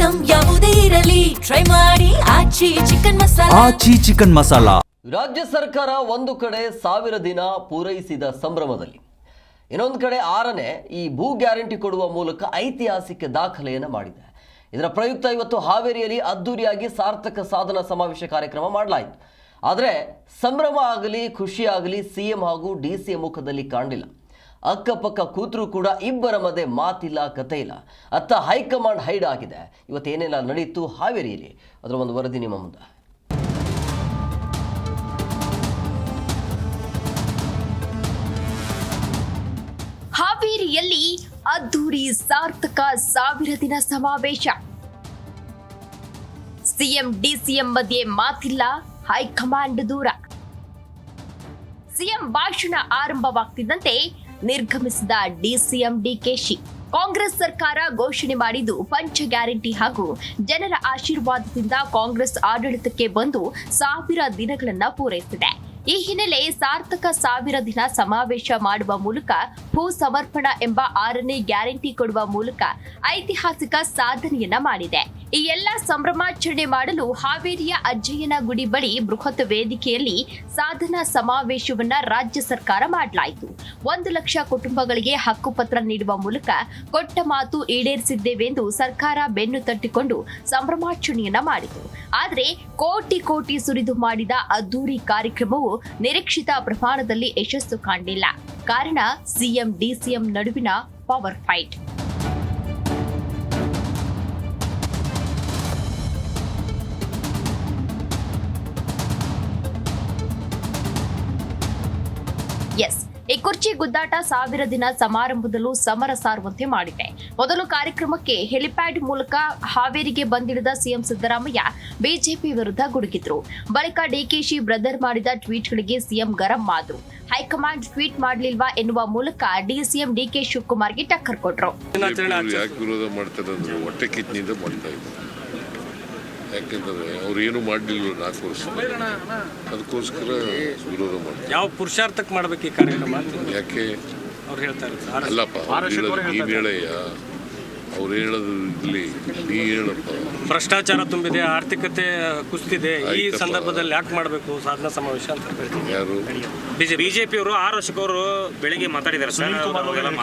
Item ಯಾವುದೇ ಇರಲಿ try ಮಾಡಿ ಆಚಿ ಚಿಕನ್ ಮಸಾಲಾ. ರಾಜ್ಯ ಸರ್ಕಾರ ಒಂದು ಕಡೆ 1000 ದಿನ ಪೂರೈಸಿದ ಸಂಭ್ರಮದಲ್ಲಿ, ಇನ್ನೊಂದು ಕಡೆ 6ನೇ ಈ ಭೂ ಗ್ಯಾರಂಟಿ ಕೊಡುವ ಮೂಲಕ ಐತಿಹಾಸಿಕ ದಾಖಲೆಯನ್ನು ಮಾಡಿದೆ. ಇದರ ಪ್ರಯುಕ್ತ ಇವತ್ತು ಹಾವೇರಿಯಲ್ಲಿ ಅದ್ದೂರಿಯಾಗಿ ಸಾರ್ಥಕ ಸಾಧನಾ ಸಮಾವೇಶ ಕಾರ್ಯಕ್ರಮ ಮಾಡಲಾಯಿತು. ಆದರೆ ಸಂಭ್ರಮ ಆಗಲಿ ಖುಷಿ ಆಗಲಿ ಸಿಎಂ ಹಾಗೂ ಡಿಸಿಎಂ ಮುಖದಲ್ಲಿ ಕಾಣಲಿಲ್ಲ. ಅಕ್ಕಪಕ್ಕ ಕೂತರೂ ಕೂಡ ಇಬ್ಬರ ಮಧ್ಯೆ ಮಾತಿಲ್ಲ, ಕತೆ ಇಲ್ಲ. ಅತ್ತ ಹೈಕಮಾಂಡ್ ಹೈಡ್ ಆಗಿದೆ. ಇವತ್ತೇನೆಲ್ಲ ನಡೆಯಿತು ಹಾವೇರಿಯಲ್ಲಿ, ಅದರ ಒಂದು ವರದಿ ನಿಮ್ಮ ಮುಂದೆ. ಹಾವೇರಿಯಲ್ಲಿ ಅದ್ದೂರಿ ಸಾರ್ಥಕ 1000 ದಿನ ಸಮಾವೇಶ. ಸಿಎಂ ಡಿಸಿಎಂ ಮಧ್ಯೆ ಮಾತಿಲ್ಲ, ಹೈಕಮಾಂಡ್ ದೂರ. ಸಿಎಂ ಭಾಷಣ ಆರಂಭವಾಗ್ತಿದ್ದಂತೆ ನಿರ್ಗಮಿಸಿದ ಡಿಸಿಎಂ ಡಿಕೆಶಿ. ಕಾಂಗ್ರೆಸ್ ಸರ್ಕಾರ ಘೋಷಣೆ ಮಾಡಿದ್ದು ಪಂಚ ಗ್ಯಾರಂಟಿ ಹಾಗೂ ಜನರ ಆಶೀರ್ವಾದದಿಂದ ಕಾಂಗ್ರೆಸ್ ಆಡಳಿತಕ್ಕೆ ಬಂದು 1000 ದಿನಗಳನ್ನ ಪೂರೈಸಿದೆ. ಈ ಹಿನ್ನೆಲೆ ಸಾರ್ಥಕ 1000 ದಿನ ಸಮಾವೇಶ ಮಾಡುವ ಮೂಲಕ ಭೂ ಸಮರ್ಪಣಾ ಎಂಬ 6ನೇ ಗ್ಯಾರಂಟಿ ಕೊಡುವ ಮೂಲಕ ಐತಿಹಾಸಿಕ ಸಾಧನೆಯನ್ನ ಮಾಡಿದೆ. ಈ ಎಲ್ಲ ಸಂಭ್ರಮಾಚರಣೆ ಮಾಡಲು ಹಾವೇರಿಯ ಅಜ್ಜಯ್ಯನ ಗುಡಿ ಬಳಿ ಬೃಹತ್ ವೇದಿಕೆಯಲ್ಲಿ ಸಾಧನಾ ಸಮಾವೇಶವನ್ನ ರಾಜ್ಯ ಸರ್ಕಾರ ಮಾಡಲಾಯಿತು. 1 ಲಕ್ಷ ಕುಟುಂಬಗಳಿಗೆ ಹಕ್ಕುಪತ್ರ ನೀಡುವ ಮೂಲಕ ಕೊಟ್ಟ ಮಾತು ಈಡೇರಿಸಿದ್ದೇವೆಂದು ಸರ್ಕಾರ ಬೆನ್ನು ತಟ್ಟಿಕೊಂಡು ಸಂಭ್ರಮಾಚರಣೆಯನ್ನ ಮಾಡಿತು. ಆದರೆ ಕೋಟಿ ಸುರಿದು ಮಾಡಿದ ಅದ್ದೂರಿ ಕಾರ್ಯಕ್ರಮವು ನಿರೀಕ್ಷಿತ ಪ್ರಮಾಣದಲ್ಲಿ ಯಶಸ್ಸು ಕಾಣಲಿಲ್ಲ. ಕಾರಣ ಸಿಎಂ ಡಿಸಿಎಂ ನಡುವಿನ ಪವರ್ ಫೈಟ್. ಈ ಕುರ್ಚಿ ಗುದ್ದಾಟ 1000 ದಿನ ಸಮಾರಂಭದಲ್ಲೂ ಸಮರ ಸಾರುವಂತೆ ಮಾಡಿದೆ. ಮೊದಲು ಕಾರ್ಯಕ್ರಮಕ್ಕೆ ಹೆಲಿಪ್ಯಾಡ್ ಮೂಲಕ ಹಾವೇರಿಗೆ ಬಂದಿಳಿದ ಸಿಎಂ ಸಿದ್ದರಾಮಯ್ಯ ಬಿಜೆಪಿ ವಿರುದ್ಧ ಗುಡುಗಿದ್ರು. ಬಳಿಕ ಡಿಕೆಶಿ ಬ್ರದರ್ ಮಾಡಿದ ಟ್ವೀಟ್ಗಳಿಗೆ ಸಿಎಂ ಗರಂ ಆದ್ರು. ಹೈಕಮಾಂಡ್ ಟ್ವೀಟ್ ಮಾಡಲಿಲ್ವಾ ಎನ್ನುವ ಮೂಲಕ ಡಿಸಿಎಂ ಡಿಕೆ ಶಿವಕುಮಾರ್ಗೆ ಟಕ್ಕರ್ ಕೊಟ್ರು. ಯಾಕೆಂದ್ರೆ ಅವ್ರು ಏನು ಮಾಡಲಿಲ್ಲ 4 ವರ್ಷ, ಅದಕ್ಕೋಸ್ಕರ ವಿರೋಧ ಮಾಡ್ತಾರೆ. ಯಾವ ಪುರುಷಾರ್ಥಕ್ಕೆ ಮಾಡ್ಬೇಕು ಈ ಕಾರ್ಯಕ್ರಮ? ಯಾಕೆ ಅವ್ರು ಹೇಳ್ತಾರೆ ಅಲ್ಲಪ್ಪ, ನೀನು ಹೇಳಯ್ಯ, ಅವ್ರು ಹೇಳೋದು ಇಲ್ಲಿ ನೀ ಹೇಳಪ್ಪ. ಭ್ರಷ್ಟಾಚಾರ ತುಂಬಿದೆ, ಆರ್ಥಿಕತೆ ಕುಸಿದಿದೆ. ಈ ಸಂದರ್ಭದಲ್ಲಿ ಯಾಕೆ ಮಾಡಬೇಕು ಸಾಧನಾ ಸಮಾವೇಶ ಅಂತ ಹೇಳ್ತೀನಿ. ಯಾರು ಬಿಜೆಪಿ ಅವರು 6 ವರ್ಷಕ್ಕೆ ಅವರು ಬೆಳಿಗ್ಗೆ ಮಾತಾಡಿದ್ದಾರೆ ಸರ್,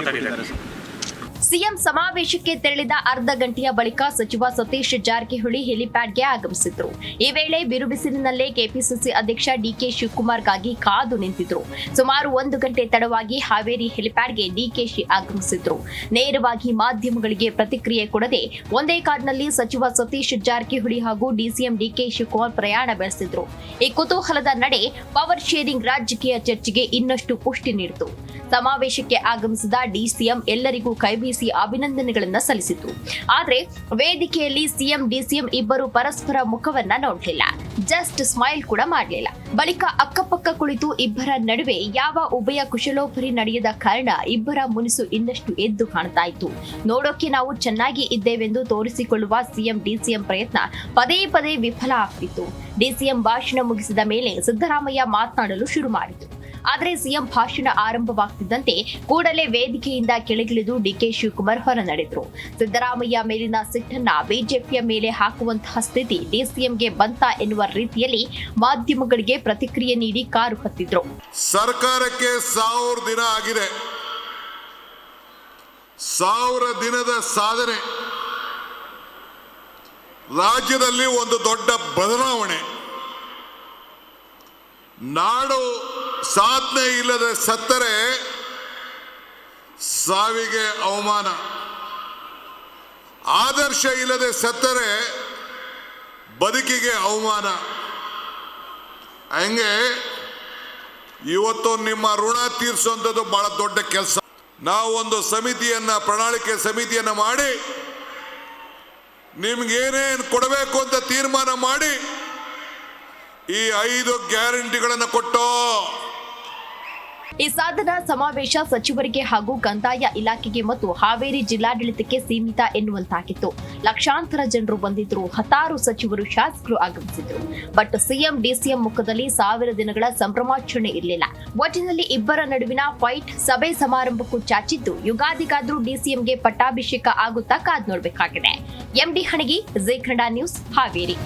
ಮಾತಾಡಿದ್ದಾರೆ. ಸಿಎಂ ಸಮಾವೇಶಕ್ಕೆ ತೆರಳಿದ ಅರ್ಧ ಗಂಟೆಯ ಬಳಿಕ ಸಚಿವ ಸತೀಶ್ ಜಾರಕಿಹೊಳಿ ಹೆಲಿಪ್ಯಾಡ್ಗೆ ಆಗಮಿಸಿದ್ರು. ಈ ವೇಳೆ ಬಿರುಬಿಸಿಲಿನಲ್ಲೇ ಕೆಪಿಸಿಸಿ ಅಧ್ಯಕ್ಷ ಡಿಕೆ ಶಿವಕುಮಾರ್ಗಾಗಿ ಕಾದು ನಿಂತಿದ್ರು. ಸುಮಾರು 1 ಗಂಟೆ ತಡವಾಗಿ ಹಾವೇರಿ ಹೆಲಿಪ್ಯಾಡ್ಗೆ ಡಿಕೆಶಿ ಆಗಮಿಸಿದ್ರು. ನೇರವಾಗಿ ಮಾಧ್ಯಮಗಳಿಗೆ ಪ್ರತಿಕ್ರಿಯೆ ಕೊಡದೆ ಒಂದೇ ಕಾರ್ನಲ್ಲಿ ಸಚಿವ ಸತೀಶ್ ಜಾರಕಿಹೊಳಿ ಹಾಗೂ ಡಿಸಿಎಂ ಡಿಕೆ ಶಿವಕುಮಾರ್ ಪ್ರಯಾಣ ಬೆಳೆಸಿದ್ರು. ಈ ಕುತೂಹಲದ ನಡೆ ಪವರ್ ಶೇರಿಂಗ್ ರಾಜಕೀಯ ಚರ್ಚೆಗೆ ಇನ್ನಷ್ಟು ಪುಷ್ಟಿ ನೀಡಿತು. ಸಮಾವೇಶಕ್ಕೆ ಆಗಮಿಸಿದ ಡಿಸಿಎಂ ಎಲ್ಲರಿಗೂ ಕೈಬೀಸಿ ಅಭಿನಂದನೆಗಳನ್ನು ಸಲ್ಲಿಸಿತು. ಆದರೆ ವೇದಿಕೆಯಲ್ಲಿ ಸಿಎಂ ಡಿಸಿಎಂ ಇಬ್ಬರು ಪರಸ್ಪರ ಮುಖವನ್ನ ನೋಡಲಿಲ್ಲ, ಜಸ್ಟ್ ಸ್ಮೈಲ್ ಕೂಡ ಮಾಡಲಿಲ್ಲ. ಬಳಿಕ ಅಕ್ಕಪಕ್ಕ ಕುಳಿತು ಇಬ್ಬರ ನಡುವೆ ಯಾವ ಉಭಯ ಕುಶಲೋಪರಿ ನಡೆಯದ ಕಾರಣ ಇಬ್ಬರ ಮುನಿಸು ಇನ್ನಷ್ಟು ಎದ್ದು ಕಾಣ್ತಾ ಇತ್ತು. ನೋಡೋಕೆ ನಾವು ಚೆನ್ನಾಗಿ ಇದ್ದೇವೆಂದು ತೋರಿಸಿಕೊಳ್ಳುವ ಸಿಎಂ ಡಿಸಿಎಂ ಪ್ರಯತ್ನ ಪದೇ ಪದೇ ವಿಫಲ ಆಗ್ತಿತ್ತು. ಡಿಸಿಎಂ ಭಾಷಣ ಮುಗಿಸಿದ ಮೇಲೆ ಸಿದ್ದರಾಮಯ್ಯ ಮಾತನಾಡಲು ಶುರು ಮಾಡಿತು. ಆದರೆ ಸಿಎಂ ಭಾಷಣ ಆರಂಭವಾಗ್ತಿದ್ದಂತೆ ಕೂಡಲೇ ವೇದಿಕೆಯಿಂದ ಕೆಳಗಿಳಿದು ಡಿಕೆ ಶಿವಕುಮಾರ್ ಹೊರ ನಡೆದ್ರು. ಸಿದ್ದರಾಮಯ್ಯ ಮೇಲಿನ ಸಿಟ್ಟನ್ನ ಬಿಜೆಪಿಯ ಮೇಲೆ ಹಾಕುವಂತಹ ಸ್ಥಿತಿ ಡಿಸಿಎಂಗೆ ಬಂತ ಎನ್ನುವ ರೀತಿಯಲ್ಲಿ ಮಾಧ್ಯಮಗಳಿಗೆ ಪ್ರತಿಕ್ರಿಯೆ ನೀಡಿ ಕಾರು ಹತ್ತಿದ್ರು. ಸರ್ಕಾರಕ್ಕೆ 1000 ದಿನ ಆಗಿದೆ. 1000 ದಿನದ ಸಾಧನೆ, ರಾಜ್ಯದಲ್ಲಿ ಒಂದು ದೊಡ್ಡ ಬದಲಾವಣೆ. ನಾಡು ಸಾಧನೆ ಇಲ್ಲದೆ ಸತ್ತರೆ ಸಾವಿಗೆ ಅವಮಾನ, ಆದರ್ಶ ಇಲ್ಲದೆ ಸತ್ತರೆ ಬದುಕಿಗೆ ಅವಮಾನ. ಹಂಗೆ ಇವತ್ತು ನಿಮ್ಮ ಋಣ ತೀರಿಸುವಂಥದ್ದು ಬಹಳ ದೊಡ್ಡ ಕೆಲಸ. ನಾವು ಒಂದು ಸಮಿತಿಯನ್ನ, ಪ್ರಣಾಳಿಕೆ ಸಮಿತಿಯನ್ನ ಮಾಡಿ ನಿಮ್ಗೇನೇನು ಕೊಡಬೇಕು ಅಂತ ತೀರ್ಮಾನ ಮಾಡಿ ಈ 5 ಗ್ಯಾರಂಟಿಗಳನ್ನು ಕೊಟ್ಟು ಈ ಸಾಧನ ಸಮಾವೇಶ ಸಚಿವರಿಗೆ ಹಾಗೂ ಕಂದಾಯ ಇಲಾಖೆಗೆ ಮತ್ತು ಹಾವೇರಿ ಜಿಲ್ಲಾಡಳಿತಕ್ಕೆ ಸೀಮಿತ ಎನ್ನುವಂತಾಗಿತ್ತು. ಲಕ್ಷಾಂತರ ಜನರು ಬಂದಿದ್ರು, ಹತ್ತಾರು ಸಚಿವರು ಶಾಸಕರು ಆಗಮಿಸಿದ್ರು. ಬಟ್ ಸಿಎಂ ಡಿಸಿಎಂ ಮುಖದಲ್ಲಿ 1000 ದಿನಗಳ ಸಂಭ್ರಮಾಚರಣೆ ಇರಲಿಲ್ಲ. ಒಟ್ಟಿನಲ್ಲಿ ಇಬ್ಬರ ನಡುವಿನ ಫೈಟ್ ಸಭೆ ಸಮಾರಂಭಕ್ಕೂ ಚಾಚಿದ್ದು, ಯುಗಾದಿಗಾದ್ರೂ ಡಿಸಿಎಂಗೆ ಪಟ್ಟಾಭಿಷೇಕ ಆಗುತ್ತಾ ಕಾದ್ ನೋಡಬೇಕಾಗಿದೆ. MD Hanagi, Zee Kannada news, Haveri.